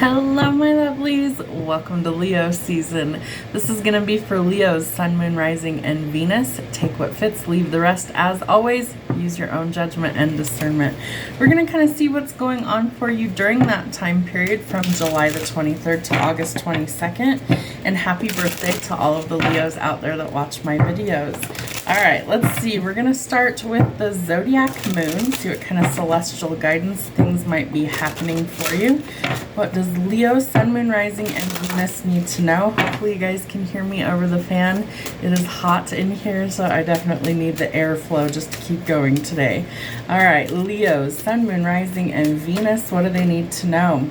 Hello, my lovelies. Welcome to Leo season. This is going to be for Leo's Sun, Moon, Rising, and Venus. Take what fits, leave the rest. As always, use your own judgment and discernment. We're going to kind of see what's going on for you during that time period from July the 23rd to August 22nd. And happy birthday to all of the Leos out there that watch my videos. All right, let's see. We're going to start with the zodiac moon, see what kind of celestial guidance things might be happening for you. What does Leo, Sun, Moon, Rising, and Venus need to know? Hopefully you guys can hear me over the fan. It is hot in here, so I definitely need the airflow just to keep going today. All right, Leos, Sun, Moon, Rising, and Venus, what do they need to know?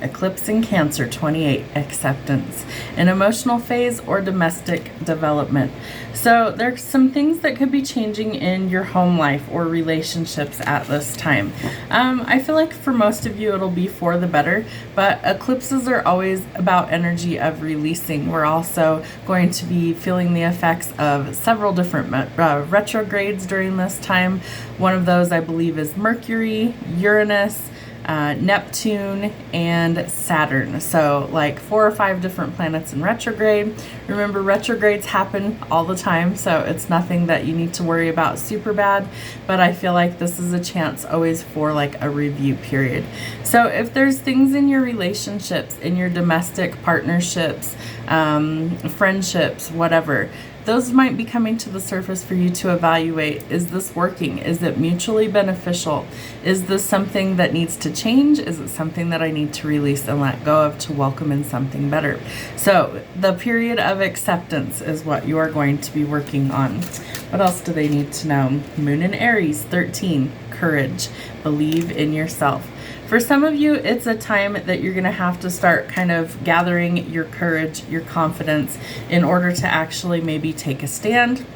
Eclipse in Cancer, 28, acceptance, an emotional phase or domestic development. So there's some things that could be changing in your home life or relationships at this time. I feel like for most of you it'll be for the better, but eclipses are always about energy of releasing. We're also going to be feeling the effects of several different retrogrades during this time. One of those I believe is Mercury, Uranus, Neptune, and Saturn. So like 4 or 5 different planets in retrograde. Remember, retrogrades happen all the time, so it's nothing that you need to worry about super bad, but I feel like this is a chance always for like a review period. So if there's things in your relationships, in your domestic partnerships, friendships, whatever, those might be coming to the surface for you to evaluate. Is this working? Is it mutually beneficial? Is this something that needs to change? Is it something that I need to release and let go of to welcome in something better? So the period of acceptance is what you are going to be working on. What else do they need to know? Moon in Aries, 13, courage. Believe in yourself. For some of you, it's a time that you're going to have to start kind of gathering your courage, your confidence in order to actually maybe take a stand,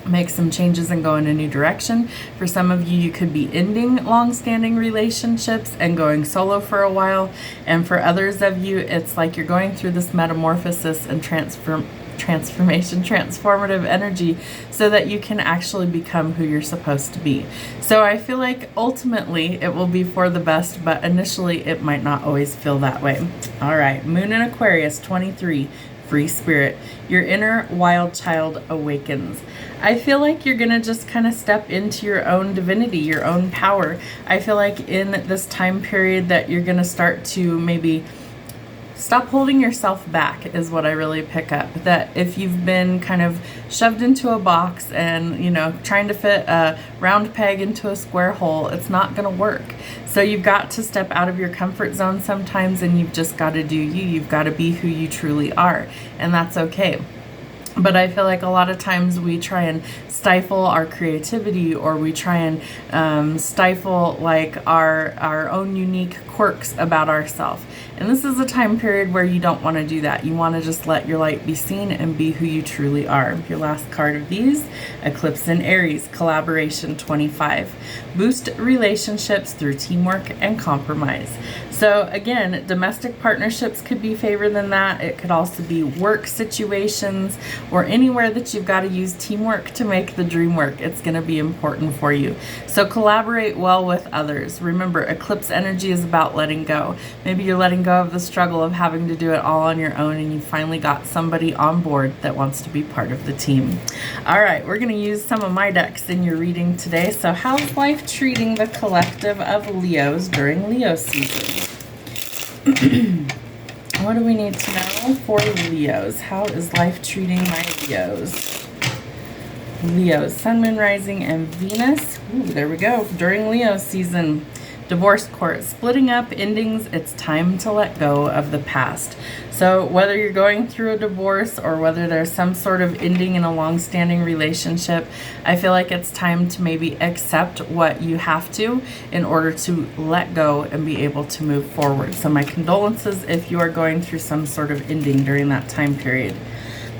make some changes and go in a new direction. For some of you, you could be ending long-standing relationships and going solo for a while. And for others of you, it's like you're going through this metamorphosis and transformative energy so that you can actually become who you're supposed to be. So I feel like ultimately it will be for the best, but initially it might not always feel that way. All right, Moon in Aquarius, 23, free spirit. Your inner wild child awakens. I feel like you're gonna just kind of step into your own divinity, your own power. I feel like in this time period that you're gonna start to maybe stop holding yourself back is what I really pick up. That if you've been kind of shoved into a box and, you know, trying to fit a round peg into a square hole, it's not going to work. So you've got to step out of your comfort zone sometimes, and you've just got to do you. You've got to be who you truly are, and that's okay. But I feel like a lot of times we try and stifle our creativity, or we try and stifle like our own unique quirks about ourselves. And this is a time period where you don't want to do that. You want to just let your light be seen and be who you truly are. Your last card of these, Eclipse in Aries, collaboration, 25. Boost relationships through teamwork and compromise. So again, domestic partnerships could be favored than that. It could also be work situations or anywhere that you've got to use teamwork to make the dream work. It's going to be important for you. So collaborate well with others. Remember, eclipse energy is about letting go. Maybe you're letting go of the struggle of having to do it all on your own, and you finally got somebody on board that wants to be part of the team. All right, we're going to use some of my decks in your reading today. So how's life treating the collective of Leos during Leo season? What do we need to know for Leos? How is life treating my Leos? Leos, Sun, Moon, Rising, and Venus. Ooh, there we go. During Leo season, divorce court, splitting up, endings, it's time to let go of the past. So whether you're going through a divorce or whether there's some sort of ending in a long-standing relationship, I feel like it's time to maybe accept what you have to in order to let go and be able to move forward. So my condolences if you are going through some sort of ending during that time period.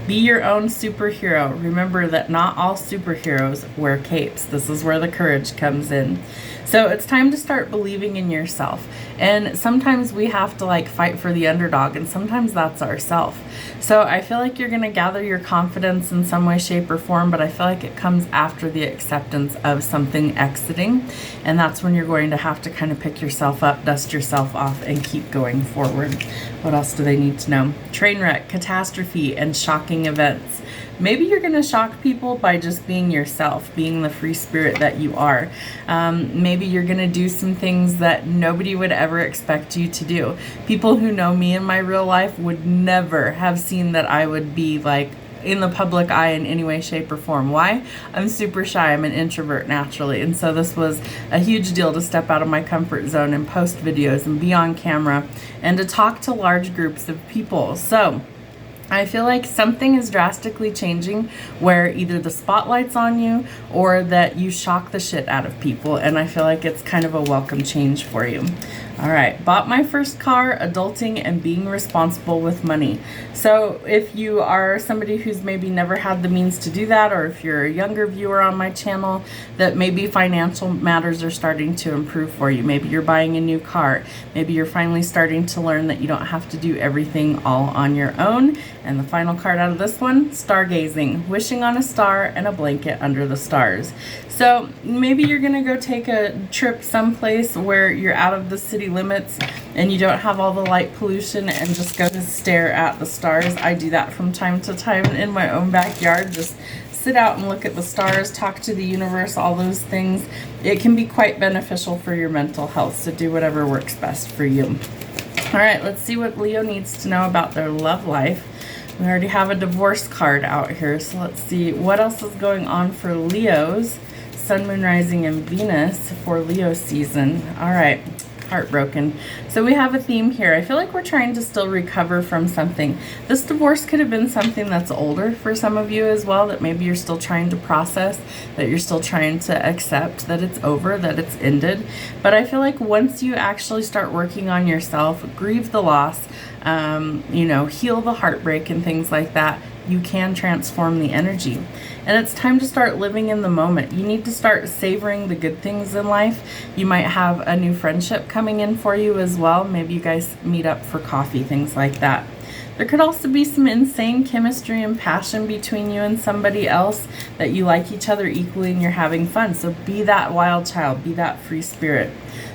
Be your own superhero. Remember that not all superheroes wear capes. This is where the courage comes in. So it's time to start believing in yourself. And sometimes we have to like fight for the underdog, and sometimes that's ourself. So I feel like you're going to gather your confidence in some way, shape, or form, but I feel like it comes after the acceptance of something exiting. And that's when you're going to have to kind of pick yourself up, dust yourself off, and keep going forward. What else do they need to know? Train wreck, catastrophe, and shocking events. Maybe you're going to shock people by just being yourself, being the free spirit that you are. Maybe you're going to do some things that nobody would ever expect you to do. People who know me in my real life would never have seen that I would be like in the public eye in any way, shape, or form. Why? I'm super shy. I'm an introvert naturally. And so this was a huge deal to step out of my comfort zone and post videos and be on camera and to talk to large groups of people. So I feel like something is drastically changing where either the spotlight's on you or that you shock the shit out of people. And I feel like it's kind of a welcome change for you. All right, bought my first car, adulting, and being responsible with money. So if you are somebody who's maybe never had the means to do that, or if you're a younger viewer on my channel, that maybe financial matters are starting to improve for you. Maybe you're buying a new car. Maybe you're finally starting to learn that you don't have to do everything all on your own. And the final card out of this one, stargazing, wishing on a star and a blanket under the stars. So maybe you're gonna go take a trip someplace where you're out of the city limits and you don't have all the light pollution and just go to stare at the stars. I do that from time to time in my own backyard. Just sit out and look at the stars, talk to the universe, all those things. It can be quite beneficial for your mental health, so do whatever works best for you. All right, let's see what Leo needs to know about their love life. We already have a divorce card out here, so let's see what else is going on for Leos. Sun, Moon, Rising, and Venus for Leo season. All right, heartbroken. So we have a theme here. I feel like we're trying to still recover from something. This divorce could have been something that's older for some of you as well, that maybe you're still trying to process, that you're still trying to accept that it's over, that it's ended. But I feel like once you actually start working on yourself, grieve the loss, heal the heartbreak and things like that, you can transform the energy. And it's time to start living in the moment. You need to start savoring the good things in life. You might have a new friendship coming in for you as well. Maybe you guys meet up for coffee, things like that. There could also be some insane chemistry and passion between you and somebody else, that you like each other equally and you're having fun. So be that wild child, be that free spirit.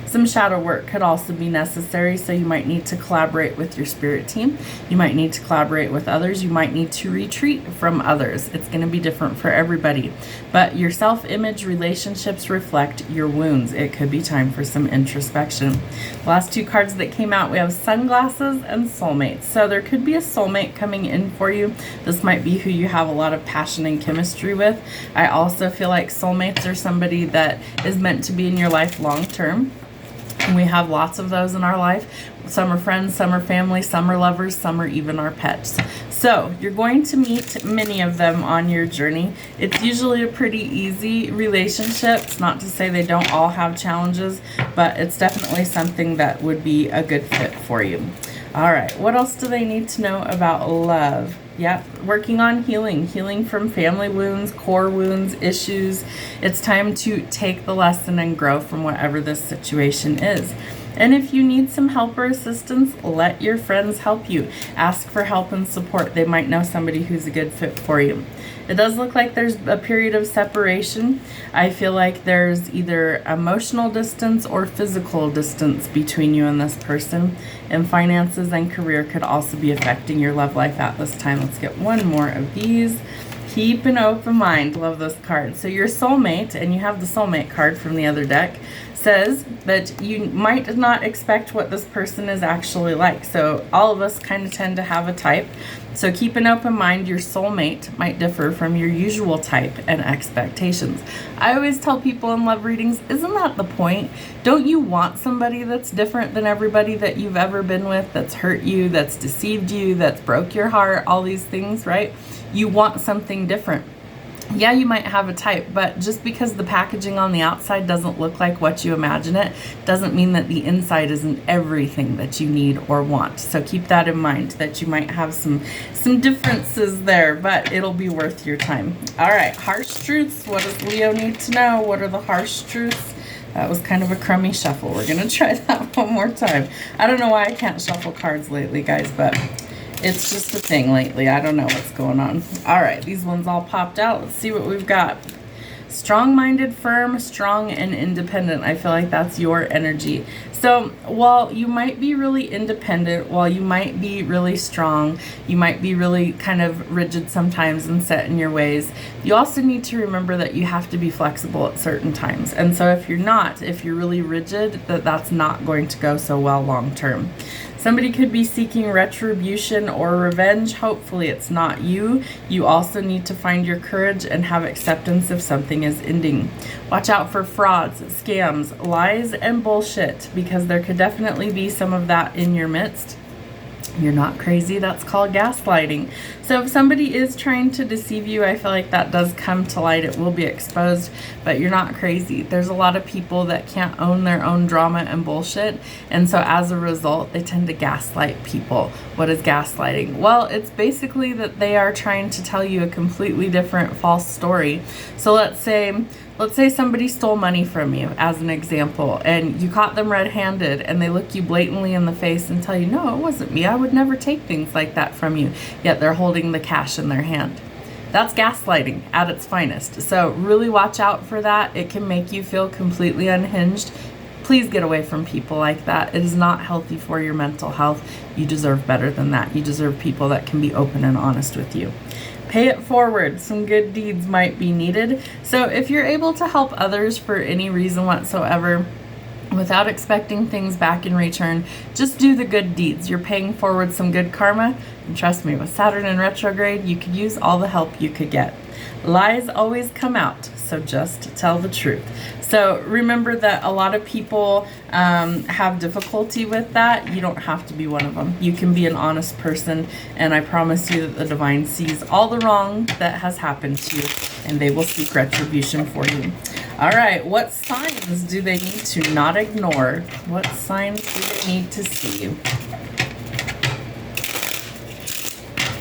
Some shadow work could also be necessary, so you might need to collaborate with your spirit team. You might need to collaborate with others. You might need to retreat from others. It's going to be different for everybody. But your self-image relationships reflect your wounds. It could be time for some introspection. The last two cards that came out, we have sunglasses and soulmates. So there could be a soulmate coming in for you. This might be who you have a lot of passion and chemistry with. I also feel like soulmates are somebody that is meant to be in your life long term. And we have lots of those in our life. Some are friends, some are family, some are lovers, some are even our pets. So you're going to meet many of them on your journey. It's usually a pretty easy relationship. It's not to say they don't all have challenges, but it's definitely something that would be a good fit for you. All right, what else do they need to know about love? Yeah, working on healing from family wounds, core wounds, issues. It's time to take the lesson and grow from whatever this situation is. And if you need some help or assistance, let your friends help you. Ask for help and support. They might know somebody who's a good fit for you. It does look like there's a period of separation. I feel like there's either emotional distance or physical distance between you and this person. And finances and career could also be affecting your love life at this time. Let's get one more of these. Keep an open mind. Love this card. So your soulmate, and you have the soulmate card from the other deck, says that you might not expect what this person is actually like. So all of us kind of tend to have a type. So keep an open mind. Your soulmate might differ from your usual type and expectations. I always tell people in love readings, isn't that the point? Don't you want somebody that's different than everybody that you've ever been with, that's hurt you, that's deceived you, that's broke your heart, all these things, right? You want something different. yeah, you might have a type, but just because the packaging on the outside doesn't look like what you imagine it, doesn't mean that the inside isn't everything that you need or want. So keep that in mind, that you might have some differences there, but it'll be worth your time. All right, harsh truths. What does Leo need to know? What are the harsh truths? That was kind of a crummy shuffle. We're gonna try that one more time. I don't know why I can't shuffle cards lately, guys, but it's just a thing lately. I don't know what's going on. All right, these ones all popped out. Let's see what we've got. Strong-minded, firm, strong, and independent. I feel like that's your energy. So while you might be really independent, while you might be really strong, you might be really kind of rigid sometimes and set in your ways, you also need to remember that you have to be flexible at certain times. And so if you're really rigid, that's not going to go so well long term. Somebody could be seeking retribution or revenge. Hopefully it's not you. You also need to find your courage and have acceptance if something is ending. Watch out for frauds, scams, lies, and bullshit, because there could definitely be some of that in your midst. You're not crazy. That's called gaslighting. So if somebody is trying to deceive you, I feel like that does come to light. It will be exposed, but you're not crazy. There's a lot of people that can't own their own drama and bullshit. And so as a result, they tend to gaslight people. What is gaslighting? Well, it's basically that they are trying to tell you a completely different false story. So let's say somebody stole money from you, as an example, and you caught them red-handed and they look you blatantly in the face and tell you, no, it wasn't me. I would never take things like that from you. Yet they're holding the cash in their hand. That's gaslighting at its finest. So really watch out for that. It can make you feel completely unhinged. Please get away from people like that. It is not healthy for your mental health. You deserve better than that. You deserve people that can be open and honest with you. Pay it forward. Some good deeds might be needed. So if you're able to help others for any reason whatsoever, without expecting things back in return, just do the good deeds. You're paying forward some good karma. And trust me, with Saturn in retrograde, you could use all the help you could get. Lies always come out, so just tell the truth. So remember that a lot of people have difficulty with that. You don't have to be one of them. You can be an honest person, and I promise you that the divine sees all the wrong that has happened to you, and they will seek retribution for you. All right, what signs do they need to not ignore? What signs do they need to see?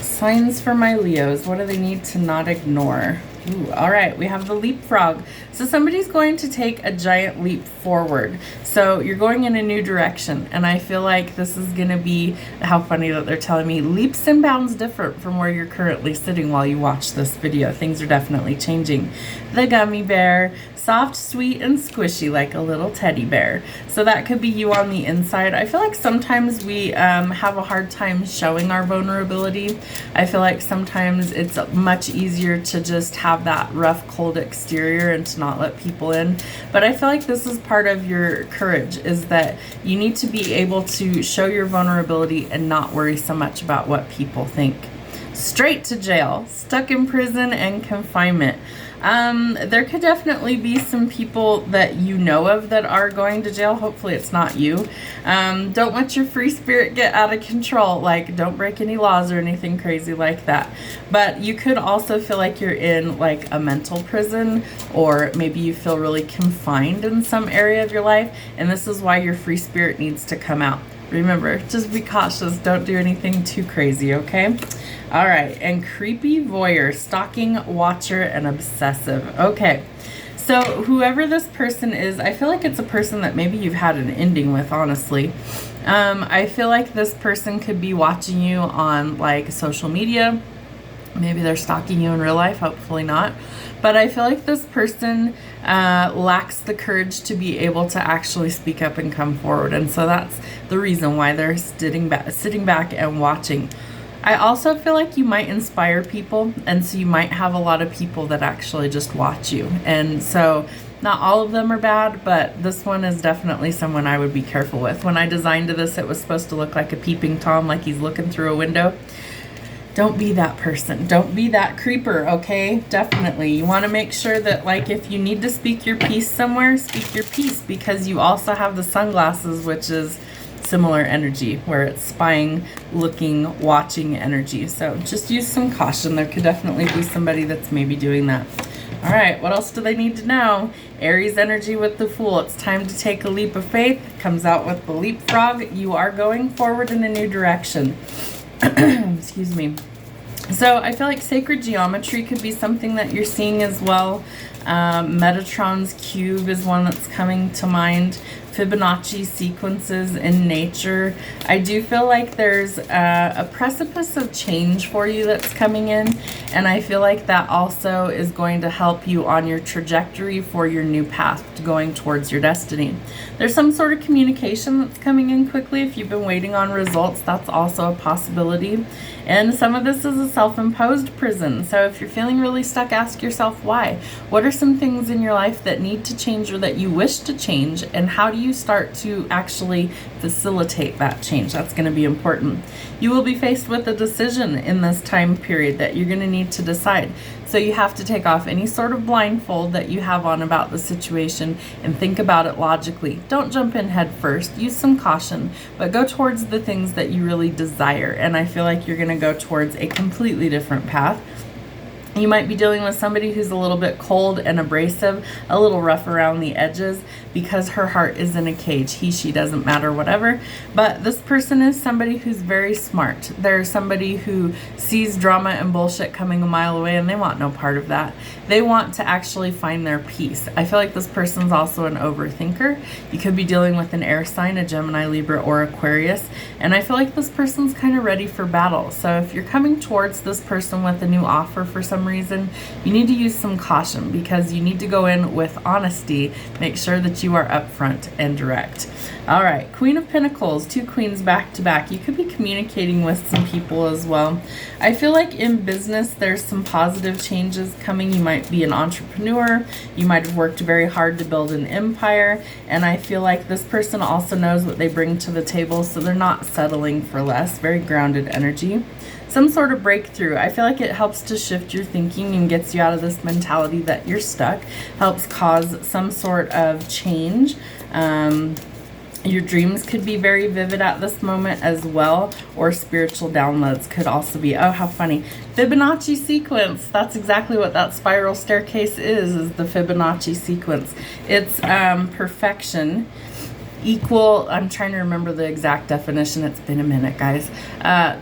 Signs for my Leos. What do they need to not ignore? Ooh, all right, we have the leapfrog. So somebody's going to take a giant leap forward. So you're going in a new direction. And I feel like this is going to be, how funny that they're telling me, leaps and bounds different from where you're currently sitting while you watch this video. Things are definitely changing. The gummy bear, soft, sweet, and squishy like a little teddy bear. So that could be you on the inside. I feel like sometimes we have a hard time showing our vulnerability. I feel like sometimes it's much easier to just have that rough, cold exterior and to not let people in. But I feel like this is part of your courage, is that you need to be able to show your vulnerability and not worry so much about what people think. Straight to jail, stuck in prison and confinement. There could definitely be some people that you know of that are going to jail. Hopefully it's not you. Don't let your free spirit get out of control. Like, don't break any laws or anything crazy like that. But you could also feel like you're in like a mental prison, or maybe you feel really confined in some area of your life, and this is why your free spirit needs to come out. Remember, just be cautious. Don't do anything too crazy, okay? All right, and creepy voyeur, stalking, watcher, and obsessive. Okay, so whoever this person is, I feel like it's a person that maybe you've had an ending with, honestly. I feel like this person could be watching you on like social media. Maybe they're stalking you in real life, hopefully not. But I feel like this person lacks the courage to be able to actually speak up and come forward. And so that's the reason why they're sitting back and watching. I also feel like you might inspire people, and so you might have a lot of people that actually just watch you. And so not all of them are bad, but this one is definitely someone I would be careful with. When I designed this, it was supposed to look like a peeping Tom, like he's looking through a window. Don't be that person. Don't be that creeper, okay? Definitely. You want to make sure that, like, if you need to speak your piece somewhere, speak your piece, because you also have the sunglasses, which is similar energy where it's spying, looking, watching energy. So just use some caution. There could definitely be somebody that's maybe doing that. All right, what else do they need to know? Aries energy with the Fool. It's time to take a leap of faith. Comes out with the leapfrog. You are going forward in a new direction. Excuse me. So I feel like sacred geometry could be something that you're seeing as well. Metatron's cube is one that's coming to mind. Fibonacci sequences in nature. I do feel like there's a precipice of change for you that's coming in, and I feel like that also is going to help you on your trajectory for your new path going towards your destiny. There's some sort of communication that's coming in quickly. If you've been waiting on results, that's also a possibility. And some of this is a self-imposed prison. So if you're feeling really stuck, ask yourself why. What are some things in your life that need to change or that you wish to change? And how do you start to actually facilitate that change? That's going to be important. You will be faced with a decision in this time period that you're going to need to decide. So you have to take off any sort of blindfold that you have on about the situation and think about it logically. Don't jump in head first. Use some caution, but go towards the things that you really desire. And I feel like you're going to go towards a completely different path. You might be dealing with somebody who's a little bit cold and abrasive, a little rough around the edges because her heart is in a cage. He, she, doesn't matter, whatever. But this person is somebody who's very smart. They're somebody who sees drama and bullshit coming a mile away and they want no part of that. They want to actually find their peace. I feel like this person's also an overthinker. You could be dealing with an air sign, a Gemini, Libra, or Aquarius. And I feel like this person's kind of ready for battle. So if you're coming towards this person with a new offer for some reason, you need to use some caution because you need to go in with honesty. Make sure that you are upfront and direct. All right, Queen of Pentacles, two queens back to back. You could be communicating with some people as well. I feel like in business, there's some positive changes coming. You might be an entrepreneur. You might have worked very hard to build an empire. And I feel like this person also knows what they bring to the table, so they're not settling for less. Very grounded energy. Some sort of breakthrough. I feel like it helps to shift your thinking and gets you out of this mentality that you're stuck. Helps cause some sort of change. Your dreams could be very vivid at this moment as well, or spiritual downloads could also be. Oh, how funny. Fibonacci sequence. That's exactly what that spiral staircase is the Fibonacci sequence. It's perfection. Equal, I'm trying to remember the exact definition. It's been a minute, guys.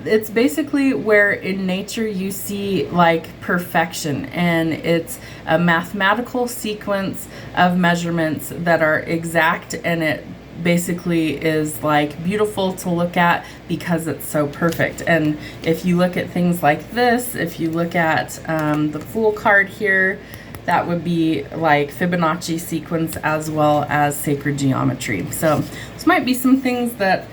It's basically where in nature you see like perfection, and it's a mathematical sequence of measurements that are exact, and it basically is like beautiful to look at because it's so perfect. And if you look at things like this, if you look at the Fool card here, that would be like Fibonacci sequence as well as sacred geometry. So this might be some things that,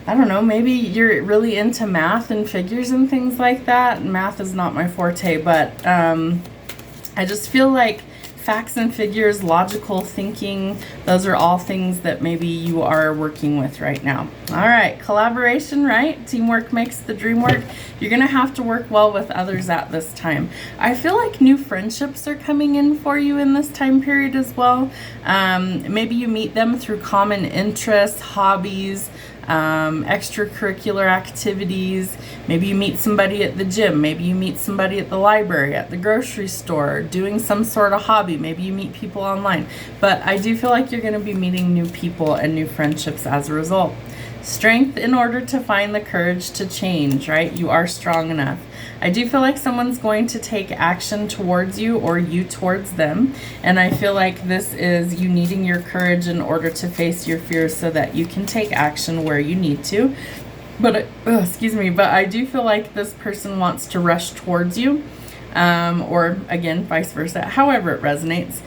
I don't know, maybe you're really into math and figures and things like that. Math is not my forte, but I just feel like facts and figures, logical thinking, those are all things that maybe you are working with right now. All right, collaboration, right? Teamwork makes the dream work. You're gonna have to work well with others at this time. I feel like new friendships are coming in for you in this time period as well. Maybe you meet them through common interests, hobbies, extracurricular activities. Maybe you meet somebody at the gym. Maybe you meet somebody at the library, at the grocery store, doing some sort of hobby. Maybe you meet people online. But I do feel like you're going to be meeting new people and new friendships as a result. Strength in order to find the courage to change, right? You are strong enough. I do feel like someone's going to take action towards you or you towards them. And I feel like this is you needing your courage in order to face your fears so that you can take action where you need to. But, excuse me, but I do feel like this person wants to rush towards you. Or again, vice versa, however it resonates.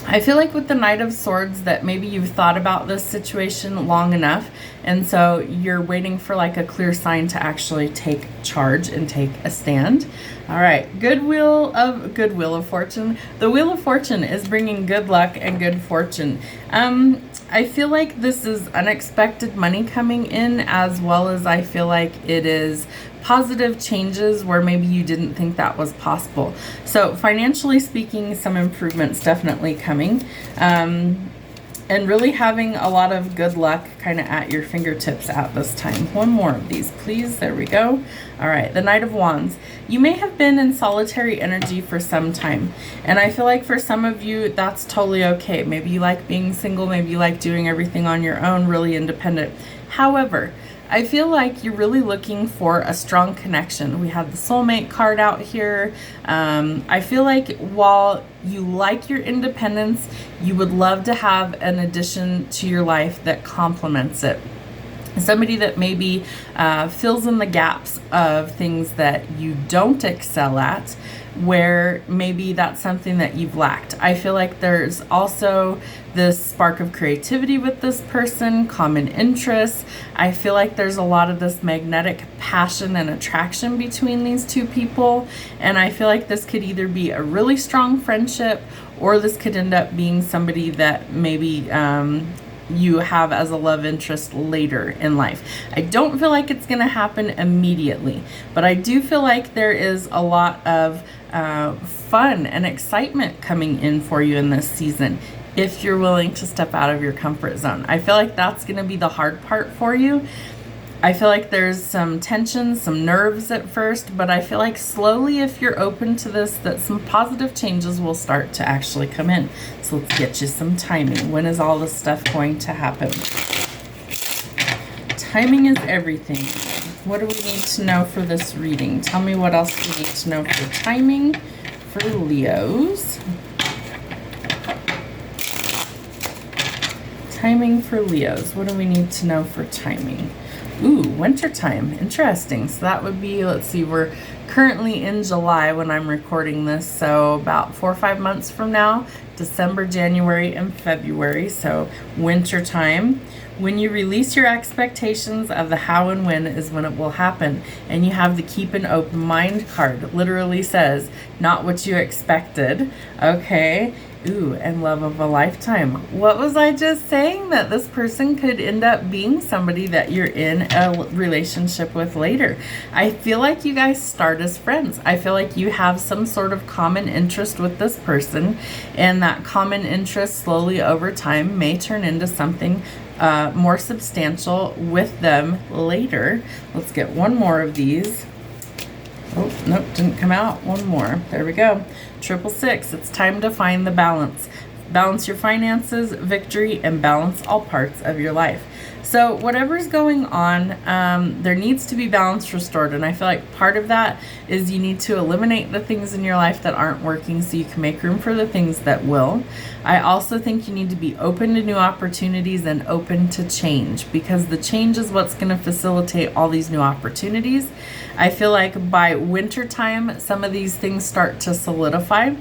I feel like with the Knight of Swords that maybe you've thought about this situation long enough, and so you're waiting for like a clear sign to actually take charge and take a stand. All right, Wheel of Fortune. The Wheel of Fortune is bringing good luck and good fortune. I feel like this is unexpected money coming in, as well as I feel like it is positive changes where maybe you didn't think that was possible. So financially speaking, some improvements definitely coming. and really having a lot of good luck kind of at your fingertips at this time. One more of these, please. There we go. All right, the Knight of Wands. You may have been in solitary energy for some time, and I feel like for some of you, that's totally okay. Maybe you like being single, maybe you like doing everything on your own, really independent. However, I feel like you're really looking for a strong connection. We have the soulmate card out here. I feel like while you like your independence, you would love to have an addition to your life that complements it. Somebody that maybe fills in the gaps of things that you don't excel at, where maybe that's something that you've lacked. I feel like there's also this spark of creativity with this person, common interests. I feel like there's a lot of this magnetic passion and attraction between these two people. And I feel like this could either be a really strong friendship, or this could end up being somebody that maybe you have as a love interest later in life. I don't feel like it's going to happen immediately, but I do feel like there is a lot of fun and excitement coming in for you in this season if you're willing to step out of your comfort zone. I feel like that's going to be the hard part for you. I feel like there's some tension, some nerves at first, but I feel like slowly, if you're open to this, that some positive changes will start to actually come in. So let's get you some timing. When is all this stuff going to happen? Timing is everything. What do we need to know for this reading? Tell me what else we need to know for timing for Leos. Timing for Leos. What do we need to know for timing? Ooh, wintertime. Interesting. So that would be, let's see, we're currently in July when I'm recording this. So about 4 or 5 months from now, December, January, and February. So wintertime. When you release your expectations of the how and when is when it will happen. And you have the keep an open mind card. It literally says, not what you expected. Okay. Ooh, and love of a lifetime. What was I just saying? That this person could end up being somebody that you're in a relationship with later. I feel like you guys start as friends. I feel like you have some sort of common interest with this person, and that common interest slowly over time may turn into something more substantial with them later. Let's get one more of these. Oh, nope, didn't come out. One more. There we go. 666. It's time to find the balance. Balance your finances, victory, and balance all parts of your life. So whatever's going on, there needs to be balance restored. And I feel like part of that is you need to eliminate the things in your life that aren't working so you can make room for the things that will. I also think you need to be open to new opportunities and open to change, because the change is what's going to facilitate all these new opportunities. I feel like by winter time, some of these things start to solidify,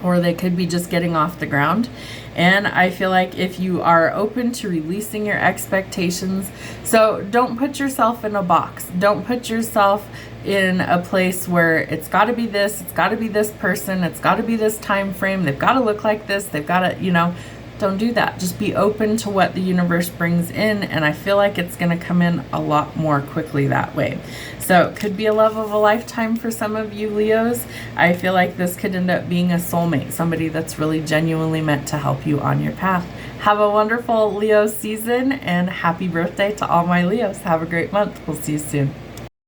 or they could be just getting off the ground. And I feel like if you are open to releasing your expectations, so don't put yourself in a box. Don't put yourself in a place where it's got to be this, it's got to be this person, it's got to be this time frame, they've got to look like this, they've got to, don't do that. Just be open to what the universe brings in, and I feel like it's going to come in a lot more quickly that way. So it could be a love of a lifetime for some of you Leos. I feel like this could end up being a soulmate, somebody that's really genuinely meant to help you on your path. Have a wonderful Leo season, and happy birthday to all my Leos. Have a great month. We'll see you soon.